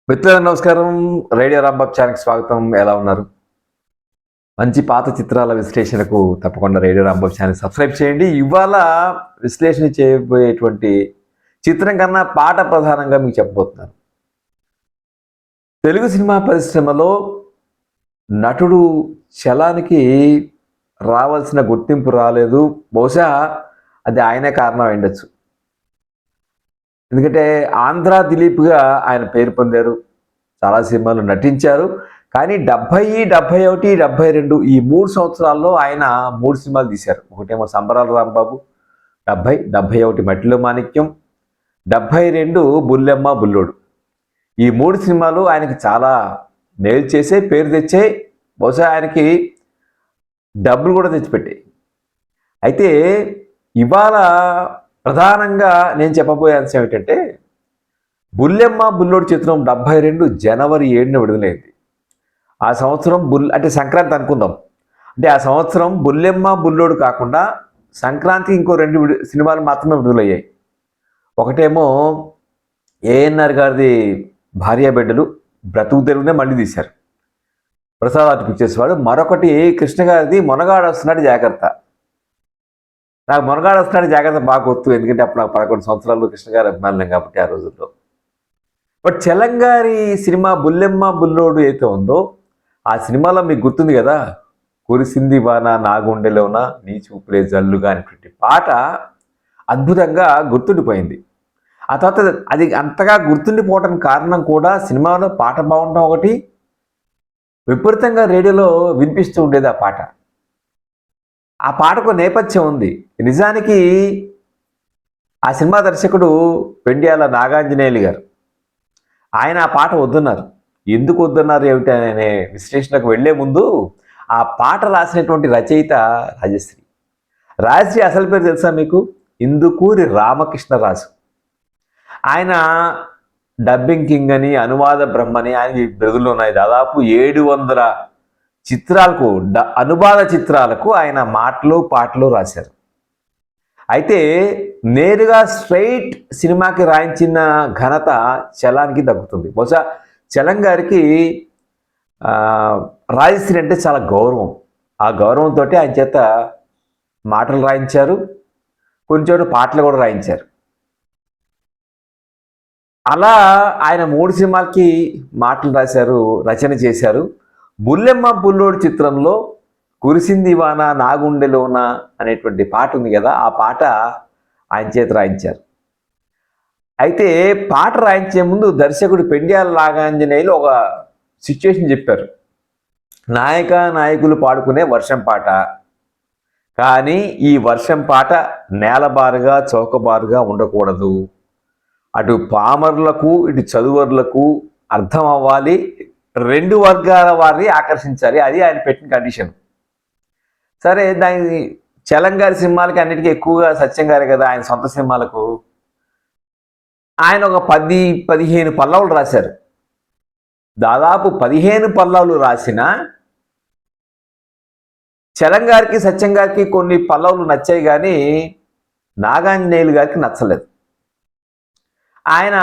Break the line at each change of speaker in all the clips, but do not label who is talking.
మిత్రులకు నమస్కారం. రేడియో రాంబాబు ఛానల్కి స్వాగతం. ఎలా ఉన్నారు? మంచి పాత చిత్రాల విశ్లేషణకు తప్పకుండా రేడియో రాంబాబు ఛానల్ సబ్స్క్రైబ్ చేయండి. ఇవాళ విశ్లేషణ చేయబోయేటువంటి చిత్రం కన్నా పాట ప్రధానంగా మీకు చెప్పబోతున్నాను. తెలుగు సినిమా పరిశ్రమలో నటుడు చలానికి రావాల్సిన గుర్తింపు రాలేదు. బహుశా అది ఆయనే కారణం అయ్యుండొచ్చు. ఎందుకంటే ఆంధ్ర దిలీప్గా ఆయన పేరు పొందారు, చాలా సినిమాలు నటించారు. కానీ 70, 71, 72 ఈ 3 సంవత్సరాల్లో ఆయన 3 సినిమాలు తీశారు. ఒకటేమో సంబరాల రాంబాబు, 70, 71 మట్టిలో మాణిక్యం, 72 బుల్లెమ్మ బుల్లోడు. ఈ 3 సినిమాలు ఆయనకి చాలా మేలు చేసే, పేరు తెచ్చే, బహుశా ఆయనకి డబ్బులు కూడా తెచ్చిపెట్టాయి. అయితే ఇవాళ ప్రధానంగా నేను చెప్పబోయే అంశం ఏమిటంటే, బుల్లెమ్మ బుల్లోడు చిత్రం 72 జనవరి 7న విడుదలైంది. ఆ సంవత్సరం అంటే సంక్రాంతి అనుకుందాం. అంటే ఆ సంవత్సరం బుల్లెమ్మ బుల్లోడు కాకుండా సంక్రాంతికి ఇంకో 2 సినిమాలు మాత్రమే విడుదలయ్యాయి. ఒకటేమో ఏఎన్ఆర్ గారిది భార్యాబిడ్డలు, బ్రతుకు తెరువునే మళ్ళీ తీశారు, ప్రసాద్ ఆర్ట్ పిక్చర్స్ వాడు. మరొకటి కృష్ణ గారిది మొనగాడు వస్తున్నాడు జాగ్రత్త. నాకు మొనగాడు వస్తున్నాడు జాగ్రత్త బాగా గుర్తు, ఎందుకంటే అప్పుడు నాకు 11 సంవత్సరాలు కృష్ణ గారి అభిమానులం కాబట్టి ఆ రోజుల్లో. బట్ చలంగారి సినిమా బుల్లెమ్మ బుల్లోడు అయితే ఉందో ఆ సినిమాలో మీకు గుర్తుంది కదా, కురిసింది వాన నా గుండెలోన నీ చూపులే జల్లుగా అనేటువంటి పాట అద్భుతంగా గుర్తుండిపోయింది. ఆ తర్వాత అది అంతగా గుర్తుండిపోవడానికి కారణం కూడా సినిమాలో పాట బాగుండడం ఒకటి, విపరీతంగా రేడియోలో వినిపిస్తూ ఉండేది ఆ పాట. ఆ పాటకు నేపథ్యం ఉంది. నిజానికి ఆ సినిమా దర్శకుడు పెండ్యాల నాగాంజనేయులు గారు, ఆయన ఆ పాట వద్దన్నారు. ఎందుకు వద్దన్నారు ఏమిటి అనే విశ్లేషణకు వెళ్లే ముందు ఆ పాట రాసినటువంటి రచయిత రాజశ్రీ అసలు పేరు తెలుసా మీకు? ఇందుకూరి రామకృష్ణరాజు. ఆయన డబ్బింగ్ కింగ్ అని, అనువాద బ్రహ్మని ఆయన బిరుదులు ఉన్నాయి. దాదాపు 700 చిత్రాలకు, అనువాద చిత్రాలకు ఆయన మాటలు పాటలు రాశారు. అయితే నేరుగా స్ట్రైట్ సినిమాకి రాయించిన ఘనత చలానికి దక్కుతుంది. బహుశా చలం గారికి రాజశ్రీ అంటే చాలా గౌరవం. ఆ గౌరవంతో ఆయన చేత మాటలు రాయించారు, కొంచెం పాటలు కూడా రాయించారు. అలా ఆయన 3 సినిమాలకి మాటలు రాశారు, రచన చేశారు. బుల్లెమ్మ బుల్లోడు చిత్రంలో కురిసింది వాన నా గుండెలోన అనేటువంటి పాట ఉంది కదా, ఆ పాట ఆయన చేత రాయించారు. అయితే పాట రాయించే ముందు దర్శకుడు పెండ్యాల నాగాంజనేయులు ఒక సిచ్యువేషన్ చెప్పారు. నాయకులు పాడుకునే వర్షం పాట, కానీ ఈ వర్షం పాట నేలబారుగా చౌకబారుగా ఉండకూడదు. అటు పామరులకు ఇటు చదువర్లకు అర్థం అవ్వాలి, 2 వర్గాల వారిని ఆకర్షించాలి. అది ఆయన పెట్టిన కండిషన్. సరే, దాని చలం గారి సినిమాలకి అన్నిటికీ ఎక్కువగా సత్యం గారే కదా ఆయన సొంత సినిమాలకు. ఆయన ఒక 10-15 పల్లవులు రాశారు. దాదాపు 15 పల్లవులు రాసిన చలం గారికి, సత్యం గారికి కొన్ని పల్లవులు నచ్చాయి, కానీ నాగాంజనేయులు గారికి నచ్చలేదు. ఆయన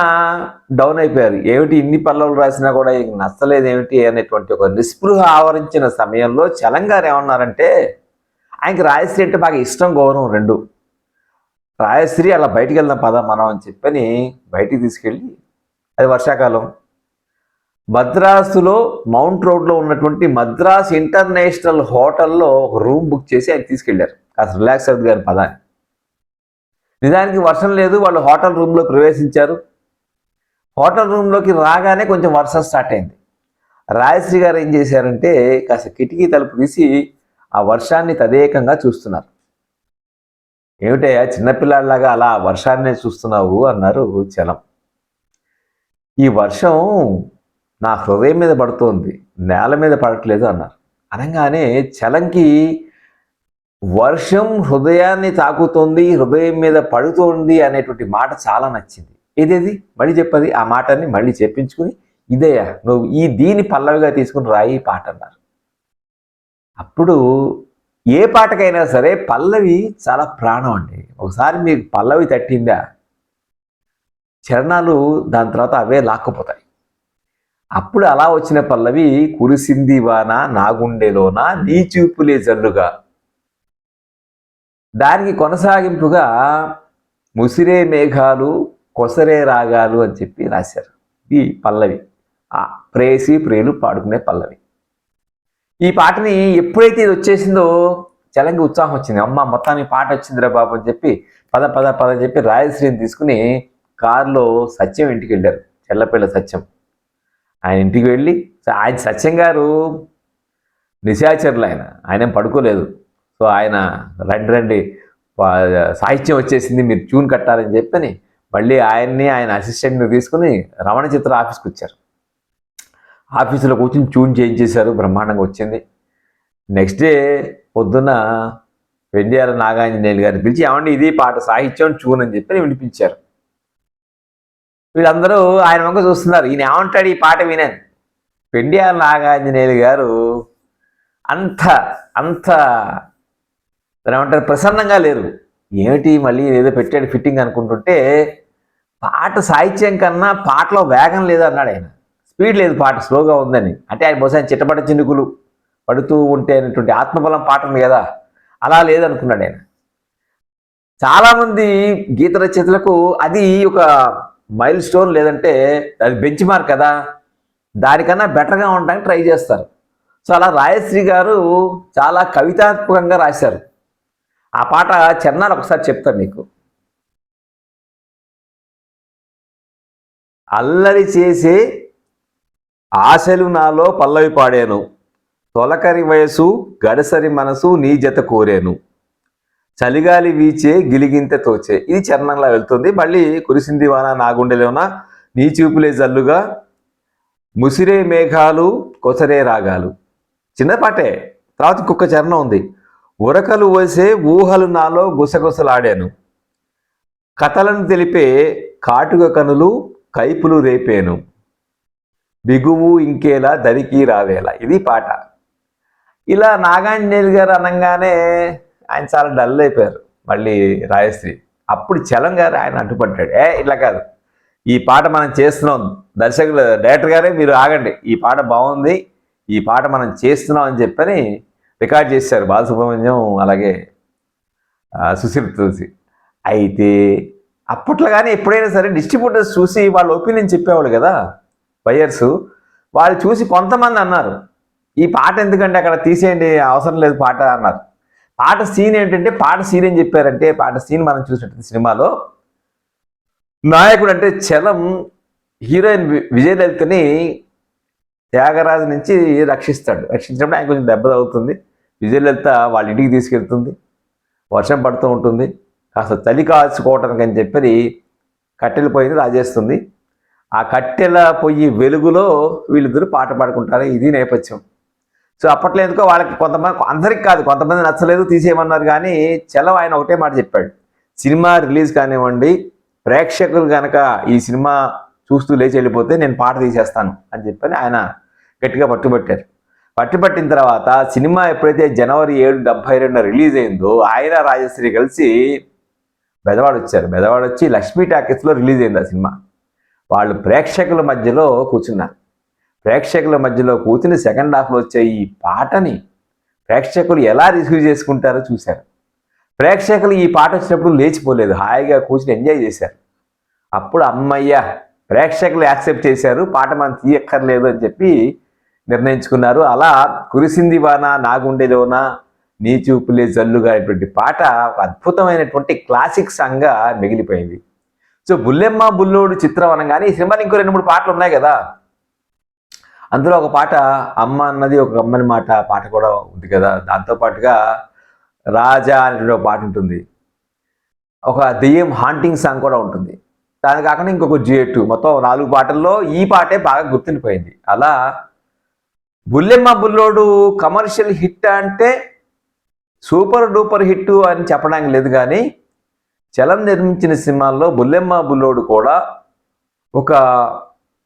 డౌన్ అయిపోయారు. ఏమిటి ఇన్ని పల్లవులు రాసినా కూడా నచ్చలేదు ఏమిటి అనేటువంటి ఒక నిస్పృహ ఆవరించిన సమయంలో చలం గారు ఏమన్నారంటే, ఆయనకి రాజశ్రీ అంటే బాగా ఇష్టం, గౌరవం 2. రాజశ్రీ అలా బయటికి వెళ్దాం పద మనం అని చెప్పని బయటికి తీసుకెళ్ళి, అది వర్షాకాలం, మద్రాసులో మౌంట్ రోడ్లో ఉన్నటువంటి మద్రాస్ ఇంటర్నేషనల్ హోటల్లో ఒక రూమ్ బుక్ చేసి ఆయన తీసుకెళ్లారు. కాస్త రిలాక్స్ అవుతుంది గారి పదాన్ని. నిజానికి వర్షం లేదు. వాళ్ళు హోటల్ రూమ్లో ప్రవేశించారు. హోటల్ రూమ్లోకి రాగానే కొంచెం వర్షం స్టార్ట్ అయింది. రాజశ్రీ గారు ఏం చేశారంటే, కాస్త కిటికీ తలుపు తీసి ఆ వర్షాన్ని తదేకంగా చూస్తున్నారు. ఏమిటయ్యా చిన్నపిల్లాడిలాగా అలా వర్షాన్నే చూస్తున్నావు అన్నారు చలం. ఈ వర్షం నా హృదయం మీద పడుతోంది, నేల మీద పడట్లేదు అన్నారు. అనగానే చలంకి వర్షం హృదయాన్ని తాకుతోంది, హృదయం మీద పడుతోంది అనేటువంటి మాట చాలా నచ్చింది. ఏదేది మళ్ళీ చెప్పది, ఆ మాటని మళ్ళీ చెప్పించుకుని, ఇదేయా నువ్వు దీని పల్లవిగా తీసుకుని రాయి పాట అన్నారు. అప్పుడు ఏ పాటకైనా సరే పల్లవి చాలా ప్రాణం అండి. ఒకసారి మీకు పల్లవి తట్టిందా, చరణాలు దాని తర్వాత అవే లాక్కుపోతాయి. అప్పుడు అలా వచ్చిన పల్లవి కురిసింది వాన నా గుండెలోన నీ చూపులే జల్లుగా. దానికి కొనసాగింపుగా ముసిరే మేఘాలు కొసరే రాగాలు అని చెప్పి రాశారు. ఈ పల్లవి ఆ ప్రేయసి ప్రియులు పాడుకునే పల్లవి. ఈ పాటని ఎప్పుడైతే ఇది వచ్చేసిందో చలంగి ఉత్సాహం వచ్చింది. అమ్మ మొత్తానికి పాట వచ్చిందిరా బాబు అని చెప్పి పద పద పద అని చెప్పి రాయశ్రీని తీసుకుని కారులో సత్యం ఇంటికి వెళ్ళారు. చెల్లపిల్ల సత్యం ఆయన ఇంటికి వెళ్ళి, ఆయన సత్యం గారు నిశాచరులు, ఆయన పడుకోలేదు. సో ఆయన రండి రండి సాహిత్యం వచ్చేసింది, మీరు ట్యూన్ కట్టాలని చెప్పని మళ్ళీ ఆయన్ని ఆయన అసిస్టెంట్ని తీసుకుని రమణ చిత్ర ఆఫీస్కి వచ్చారు. ఆఫీసులో కూర్చొని ట్యూన్ చేయించేశారు, బ్రహ్మాండంగా వచ్చింది. నెక్స్ట్ డే పొద్దున్న వెండియాల నాగాంజనేయులు గారిని పిలిచి ఏమండి ఇది పాట సాహిత్యం ట్యూన్ అని చెప్పి వినిపించారు. వీళ్ళందరూ ఆయన వంక చూస్తున్నారు, ఈయన ఏమంటాడు ఈ పాట వినని. వెండియాల నాగాంజనేయులు గారు అంత అంత ఏమంటారు ప్రసన్నంగా లేరు. ఏమిటి మళ్ళీ ఏదో పెట్టాడు ఫిట్టింగ్ అనుకుంటుంటే, పాట సాహిత్యం కన్నా పాటలో వేగం లేదు అన్నాడు ఆయన. స్పీడ్ లేదు, పాట స్లోగా ఉందని. అంటే ఆయన బహుశా చిట్టపట చినుకులు పడుతూ ఉంటే అనేటువంటి ఆత్మబలం పాట ఉంది కదా, అలా లేదనుకున్నాడు ఆయన. చాలామంది గీత రచయితలకు అది ఒక మైల్ స్టోన్, లేదంటే అది బెంచ్ మార్క్ కదా, దానికన్నా బెటర్గా ఉండడానికి ట్రై చేస్తారు. సో అలా రాయశ్రీ గారు చాలా కవితాత్మకంగా రాశారు. ఆ పాట చెన్నాలు ఒకసారి చెప్తాను మీకు. అల్లరి చేసే ఆశలు నాలో పల్లవి పాడాను, తొలకరి వయసు గడసరి మనసు నీ జత కోరాను, చలిగాలి వీచే గిలిగింత తోచే. ఇది చరణంలా వెళ్తుంది. మళ్ళీ కురిసింది వాన నా గుండెలోన నీ చూపులే జల్లుగా, ముసిరే మేఘాలు కొసరే రాగాలు. చిన్న పాటే. తర్వాత ఇంకొక చరణం ఉంది. ఉరకలు వేసే ఊహలు నాలో గుసగుసలాడాను, కథలను తెలిపే కాటుక కనులు కైపులు రేపేను, బిగువు ఇంకేలా దరికి రావేలా. ఇది పాట. ఇలా నాగాంజనేయులు గారు అనగానే ఆయన చాలా డల్ అయిపోయారు. మళ్ళీ రాయశ్రీ అప్పుడు చలం గారు ఆయన అడ్డుపడ్డాడు. ఇట్లా కాదు, ఈ పాట మనం చేస్తున్నాం, దర్శకులు డైరెక్టర్ గారే మీరు ఆగండి, ఈ పాట బాగుంది, ఈ పాట మనం చేస్తున్నాం అని చెప్పని రికార్డ్ చేశారు బాలసుబ్రహ్మణ్యం అలాగే సుశీల్ తులసి. అయితే అప్పట్లో కానీ ఎప్పుడైనా సరే డిస్ట్రిబ్యూటర్స్ చూసి వాళ్ళ ఒపీనియన్ చెప్పేవాళ్ళు కదా, బయర్స్. వాళ్ళు చూసి కొంతమంది అన్నారు ఈ పాట ఎందుకంటే అక్కడ తీసేయండి, అవసరం లేదు పాట అన్నారు. పాట సీన్ ఏంటంటే, పాట సీన్ ఏం చెప్పారంటే, పాట సీన్ మనం చూసినట్టు సినిమాలో నాయకుడు అంటే చలం హీరోయిన్ విజయలలితని త్యాగరాజు నుంచి రక్షించినప్పుడు ఆయన కొంచెం దెబ్బ తగ్గుతుంది. విజయలలిత వాళ్ళ ఇంటికి తీసుకెళ్తుంది, వర్షం పడుతూ ఉంటుంది, కాస్త చలి కాల్చుకోవటానికి అని చెప్పి కట్టెల పొయ్యిని రాజేస్తుంది. ఆ కట్టెల పొయ్యి వెలుగులో వీళ్ళిద్దరూ పాట పాడుకుంటారు. ఇది నేపథ్యం. సో అప్పట్లో ఎందుకో వాళ్ళకి కొంతమంది, అందరికి కాదు, కొంతమంది నచ్చలేదు తీసేయమన్నారు. కానీ చలం ఆయన ఒకటే మాట చెప్పాడు, సినిమా రిలీజ్ కానివ్వండి, ప్రేక్షకులు కనుక ఈ సినిమా చూస్తూ లేచి వెళ్ళిపోతే నేను పాట తీసేస్తాను అని చెప్పని ఆయన గట్టిగా పట్టుబట్టారు. పట్టుబట్టిన తర్వాత సినిమా ఎప్పుడైతే జనవరి 7, 1972 రిలీజ్ అయిందో ఆయన రాజశ్రీ కలిసి బెదవాడ వచ్చారు. బెదవాడ వచ్చి లక్ష్మీ టాకీస్లో రిలీజ్ అయింది ఆ సినిమా. వాళ్ళు ప్రేక్షకుల మధ్యలో కూర్చున్నారు. ప్రేక్షకుల మధ్యలో కూర్చుని సెకండ్ హాఫ్లో వచ్చే ఈ పాటని ప్రేక్షకులు ఎలా రిసీవ్ చేసుకుంటారో చూశారు. ప్రేక్షకులు ఈ పాట వచ్చినప్పుడు లేచిపోలేదు, హాయిగా కూర్చుని ఎంజాయ్ చేశారు. అప్పుడు అమ్మయ్య ప్రేక్షకులు యాక్సెప్ట్ చేశారు, పాట మనం తీయక్కర్లేదు అని చెప్పి నిర్ణయించుకున్నారు. అలా కురిసింది వాన నా గుండెలోన నీ చూపులే జల్లుగా అనేటువంటి పాట ఒక అద్భుతమైనటువంటి క్లాసిక్ సాంగ్గా మిగిలిపోయింది. సో బుల్లెమ్మ బుల్లోడు చిత్రం అనగానే ఈ సినిమాలో ఇంకో 2-3 పాటలు ఉన్నాయి కదా. అందులో ఒక పాట అమ్మ అన్నది ఒక అమ్మని మాట పాట కూడా ఉంది కదా. దాంతోపాటుగా రాజా అనేటువంటి ఒక పాట ఉంటుంది, ఒక దెయ్యం హాంటింగ్ సాంగ్ కూడా ఉంటుంది. దాని కాకుండా ఇంకొక డ్యూయెట్, మొత్తం 4 పాటల్లో ఈ పాటే బాగా గుర్తుండిపోయింది. అలా బుల్లెమ్మ బుల్లోడు కమర్షియల్ హిట్ అంటే సూపర్ డూపర్ హిట్ అని చెప్పడానికి లేదు. కానీ చలం నిర్మించిన సినిమాల్లో బుల్లెమ్మ బుల్లోడు కూడా ఒక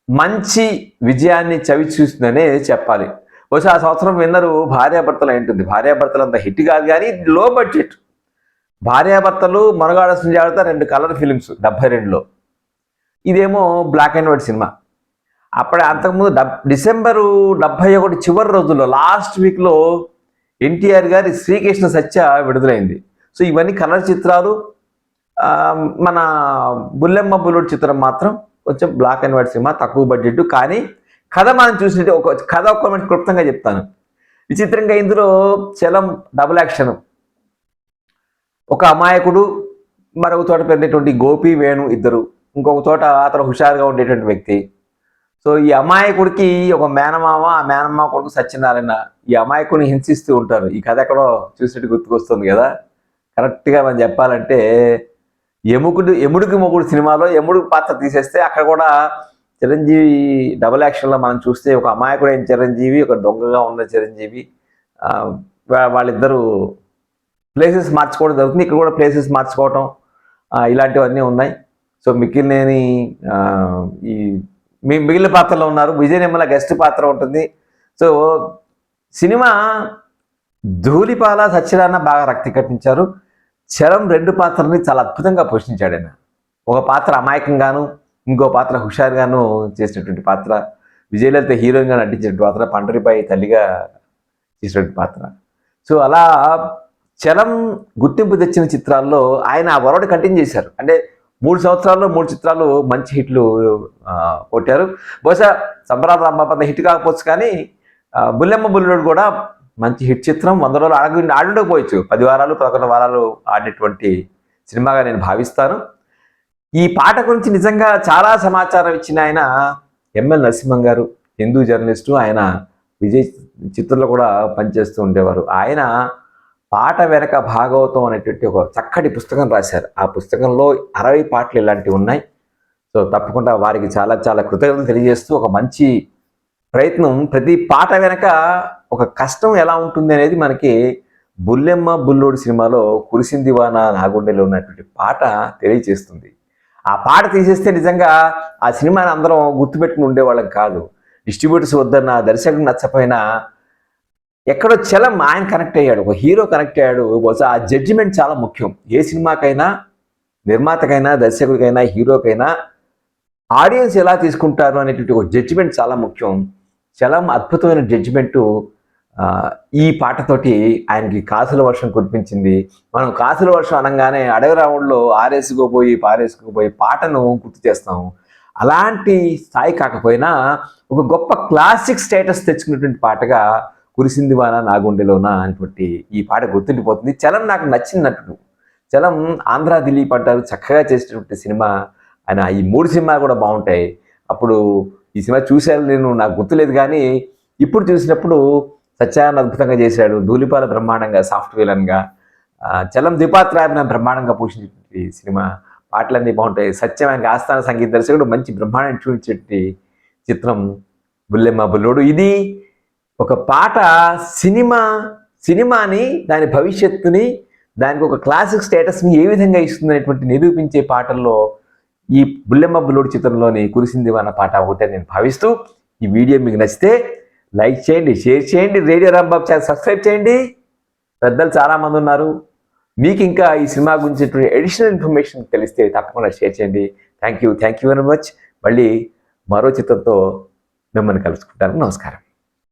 మంచి విజయాన్ని చవి చూస్తుందనే చెప్పాలి. బహుశా ఆ సంవత్సరం విన్నరు భార్యాభర్తలు అయి ఉంటుంది. భార్యాభర్తలు అంత హిట్ కాదు, కానీ లో బడ్జెట్. భార్యాభర్తలు, మనుగాడ సుంజాత 2 కలర్ ఫిలిమ్స్ 72లో. ఇదేమో బ్లాక్ అండ్ వైట్ సినిమా. అప్పుడే అంతకుముందు డిసెంబరు 71 చివరి రోజుల్లో లాస్ట్ వీక్లో ఎన్టీఆర్ గారి శ్రీకృష్ణ సత్య విడుదలైంది. సో ఇవన్నీ కలర్ చిత్రాలు. మన బుల్లెమ్మ బుల్లుడు చిత్రం మాత్రం కొంచెం బ్లాక్ అండ్ వైట్ సినిమా, తక్కువ బడ్జెట్. కానీ కథ మనం చూసినట్టు ఒక కథ ఒక్క క్లుప్తంగా చెప్తాను. విచిత్రంగా ఇందులో చలం డబుల్ యాక్షన్. ఒక అమాయకుడు, మరొక చోట పెరిగినటువంటి గోపి వేణు ఇద్దరు, ఇంకొక చోట అతను హుషారుగా ఉండేటువంటి వ్యక్తి. సో ఈ అమాయకుడికి ఒక మేనమామ, ఆ మేనమామ కొడుకు సత్యనారాయణ ఈ అమాయకుడిని హింసిస్తూ ఉంటారు. ఈ కథ ఎక్కడో చూసినట్టు గుర్తుకొస్తుంది కదా. కరెక్ట్గా మనం చెప్పాలంటే ఎముడికి మొగుడు సినిమాలో ఎముడు పాత్ర తీసేస్తే అక్కడ కూడా చిరంజీవి డబుల్ యాక్షన్లో మనం చూస్తే ఒక అమాయకుడైన చిరంజీవి, ఒక దొంగగా ఉన్న చిరంజీవి, వాళ్ళిద్దరూ ప్లేసెస్ మార్చుకోవడం జరుగుతుంది. ఇక్కడ కూడా ప్లేసెస్ మార్చుకోవటం ఇలాంటివన్నీ ఉన్నాయి. సో మిక్కిలినేని ఈ మిగిలిన పాత్రలో ఉన్నారు. విజయ నిర్మల గెస్ట్ పాత్ర ఉంటుంది. సో సినిమా ధూళిపాల సత్యనారాయణ బాగా రక్తి కట్టించారు. చలం రెండు పాత్రని చాలా అద్భుతంగా పోషించాడు ఆయన. ఒక పాత్ర అమాయకంగాను, ఇంకో పాత్ర హుషారుగాను చేసినటువంటి పాత్ర. విజయలలిత హీరోయిన్గా నటించినటువంటి పాత్ర, పండరిపై తల్లిగా చేసినటువంటి పాత్ర. సో అలా చలం గుర్తింపు తెచ్చిన చిత్రాల్లో ఆయన ఆ వరవడి కంటిన్యూ చేశారు. అంటే 3 సంవత్సరాల్లో 3 చిత్రాలు మంచి హిట్లు కొట్టారు. బహుశా సంబరాల రాంబాబు హిట్ కాకపోవచ్చు, కానీ బుల్లెమ్మ బుల్లుడు కూడా మంచి హిట్ చిత్రం. 100 రోజులు ఆడుండకపోవచ్చు, 10 వారాలు 11 వారాలు ఆడినటువంటి సినిమాగా నేను భావిస్తాను. ఈ పాట గురించి నిజంగా చాలా సమాచారం ఇచ్చిన ఆయన ఎంఎల్ నరసింహం గారు, హిందూ జర్నలిస్టు. ఆయన విజయ్ చిత్రంలో కూడా పనిచేస్తూ ఉండేవారు. ఆయన పాట వెనక భాగవతం అనేటువంటి ఒక చక్కటి పుస్తకం రాశారు. ఆ పుస్తకంలో 60 పాటలు ఇలాంటివి ఉన్నాయి. సో తప్పకుండా వారికి చాలా చాలా కృతజ్ఞతలు తెలియజేస్తూ, ఒక మంచి ప్రయత్నం. ప్రతి పాట వెనక ఒక కష్టం ఎలా ఉంటుంది అనేది మనకి బుల్లెమ్మ బుల్లోడు సినిమాలో కురిసింది వాన నాగుండెలో ఉన్నటువంటి పాట తెలియజేస్తుంది. ఆ పాట తీసేస్తే నిజంగా ఆ సినిమాని అందరం గుర్తుపెట్టుకుని ఉండేవాళ్ళం కాదు. డిస్ట్రిబ్యూటర్స్ వద్దన్న, దర్శకుడు నచ్చపోయినా ఎక్కడో చలం ఆయన కనెక్ట్ అయ్యాడు, ఒక హీరో కనెక్ట్ అయ్యాడు. బహుశా ఆ జడ్జిమెంట్ చాలా ముఖ్యం. ఏ సినిమాకైనా, నిర్మాతకైనా, దర్శకుడికైనా, హీరోకైనా ఆడియన్స్ ఎలా తీసుకుంటారు అనేటువంటి ఒక జడ్జిమెంట్ చాలా ముఖ్యం. చలం అద్భుతమైన జడ్జిమెంటు ఈ పాటతోటి ఆయనకి కాసుల వర్షం కురిపించింది. మనం కాసుల వర్షం అనగానే అడవి రావుల్లో ఆరేసుకోపోయి పారేసుకోపోయి పాటను గుర్తు చేస్తాం. అలాంటి స్థాయి కాకపోయినా ఒక గొప్ప క్లాసిక్ స్టేటస్ తెచ్చుకున్నటువంటి పాటగా కురిసింది వాన నాగుండెలోన అనేటువంటి ఈ పాట గుర్తుండిపోతుంది. చలం నాకు నచ్చిన నటుడు. చలం ఆంధ్ర దిలీప్ అంటారు, చక్కగా చేసినటువంటి సినిమా. ఆయన ఈ 3 సినిమాలు కూడా బాగుంటాయి. అప్పుడు ఈ సినిమా చూశాను నేను, నాకు గుర్తులేదు, కానీ ఇప్పుడు చూసినప్పుడు సత్యాన్ని అద్భుతంగా చేశాడు. ధూళిపాల బ్రహ్మాండంగా సాఫ్ట్ విలన్గా, చలం ద్విపాత్రాభినయం బ్రహ్మాండంగా పోషించేటువంటి సినిమా. పాటలన్నీ బాగుంటాయి. సత్యం ఆయనకి ఆస్థాన సంగీత దర్శకుడు, మంచి బ్రహ్మాండం చూపించేటువంటి చిత్రం బుల్లెమ్మ బుల్లోడు. ఇది ఒక పాట సినిమాని, దాని భవిష్యత్తుని, దానికి ఒక క్లాసిక్ స్టేటస్ని ఏ విధంగా ఇస్తుంది అనేటువంటి నిరూపించే పాటల్లో ఈ బుల్లెమ్మ బుల్లోడు చిత్రంలోని కురిసింది వాన పాట ఒకటే నేను భావిస్తూ, ఈ వీడియో మీకు నచ్చితే లైక్ చేయండి, షేర్ చేయండి, రేడియో రాంబాబు ఛానల్ సబ్స్క్రైబ్ చేయండి. పెద్దలు చాలామంది ఉన్నారు, మీకు ఇంకా ఈ సినిమా గురించి అడిషనల్ ఇన్ఫర్మేషన్ తెలిస్తే తప్పకుండా షేర్ చేయండి. Thank you very much. మళ్ళీ మరో చిత్రంతో మిమ్మల్ని కలుసుకుంటాను. నమస్కారం.